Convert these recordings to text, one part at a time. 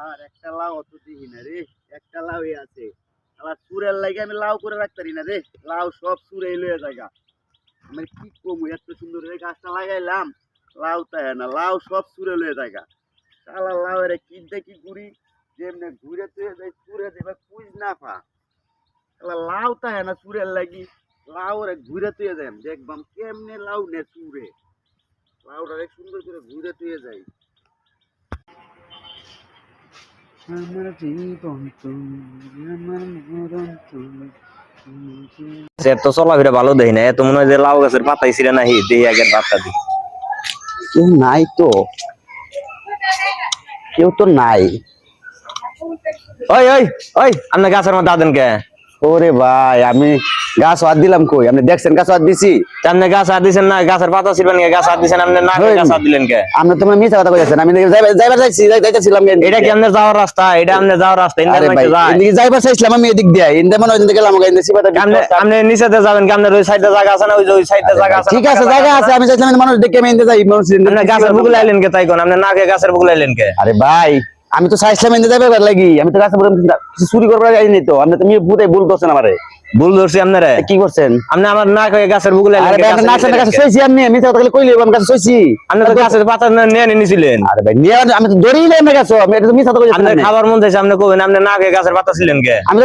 আর একটা লাউ অত দিই না রে, একটা লাউই আছে। আবার চুরের লাগে আমি লাউ করে রাখতে পারি না রে, লাউ সব চুরে লয়ে জায়গা। আমি কি কমু, এত সুন্দর এই গাছটা লাগাইলাম, লাউ তাই না, লাউ সব চুরে লয়ে জায়গা। শালা লাউ এর কিনতে কি ঘুরি, যেমনে ঘুরে তুই যাই চুরে দেবে কুইজ না পা। শালা লাউ তাই না চুরের লাগি, লাউ রে ঘুরে তুই যাই দেখবাম কেমনে লাউ নে চুরে, লাউটা সুন্দর করে ঘুরে তুই যাই। আমার জীবন তুমি, আমার মরণ তুমি। সে তো চলাফেরা ভালো দেখি না, এত মনে হয় যে লাউ গাছের পাতাই ছিঁড়ে নাহি দেহি আগের পাতা দি। কেউ নাই তো, কেউ তো নাই। ওই ওই ওই আপনি গাছের মধ্যে আদেন কে? ওরে ভাই আমি গাছ হাত দিলাম কই, আপনি দেখছেন গাছ হাত দিছি? আপনি গাছ হাত দিচ্ছেন না, গাছের পাতা ছিঁড়বেন কে? গাছ হাত দিচ্ছেন আপনি না, গাছ হাত দিলেন কে? আপনি তো মিথ্যা কথা কইছেন, আমি যাইবার যাইতেছিলাম। এটা কি আপনার যাওয়ার রাস্তা? এটা আপনার যাওয়ার রাস্তা? আরে ভাই এদিকে যাইবার চাইছিলাম আমি, এদিক দিয়ে ইন্দে মনে হয় গেলাম, ইন্দে সিবাতে আপনি নিচেতে যাবেন কি? আপনার ওই সাইডে জায়গা আছে না? ওই সাইডে জায়গা আছে। ঠিক আছে জায়গা আছে, আমি চাইছিলাম মানুষ দেখে আমি ইন্দে যাই। আপনি গাছের বুক লাইলেন কে? তাই কোন আপনি না কে গাছের বুক লাইলেন কে? আরে ভাই আমি তো চাইছিলাম ইন্দে যাইবার লাগি, আমি তো গাছে চুরি করবার যাইনি তো। আপনি তুমি পুরাই ভুল করছেন আমারে। ভুল ধরছি আপনারে? কি করছেন আপনি? আমার না কে গাছের বুক লাইলেন কে? না গাছে শুইছি আমি, মিথ্যা কথা কইলি আমি গাছে শুইছি। আপনি তো গাছের পাতা নিয়ে নিছিলেন। আরে ভাই নিয়ে আমি তো দড়ি নাই আমি গাছ, আমি এটা তো মিথ্যা কথা কইছি। আপনার খাবার মন চাইছে, আপনি কইবেন আপনি না কে গাছের পাতা ছিলেন কে? আমি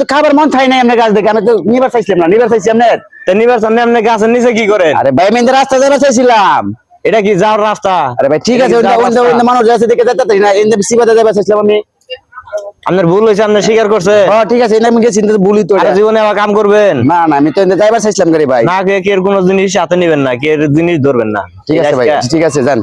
তো খাবার মন চাই নাই, আপনি গাছ দেখে আমি তো নিবার চাইছিলাম না, নিবার চাইছি আপনার। তো নিবার সামনে আপনি গাছের নিচে কি করেন? আরে ভাই আমি রাস্তা যাবার চাইছিলাম। এটা কি যাওয়ার রাস্তা? আরে ভাই ঠিক আছে, ওই মানুষ যাচ্ছে দেখে যাইতে না, ইন্দে সিবাতে যাবার চাইছিলাম আমি। আপনার ভুল হয়েছে, আপনি স্বীকার করছেন। হ্যাঁ ঠিক আছে, আমি গেছি কিন্তু ভুলই তো। আর জীবনে আবার কাম করবেন না না, আমি তো ইন্দে যাইবার চাইছিলাম রে ভাই। না কে এর কোনো জিনিস হাতে নেবেন না, কে এর জিনিস ধরবেন না। ঠিক আছে ভাই, ঠিক আছে যান।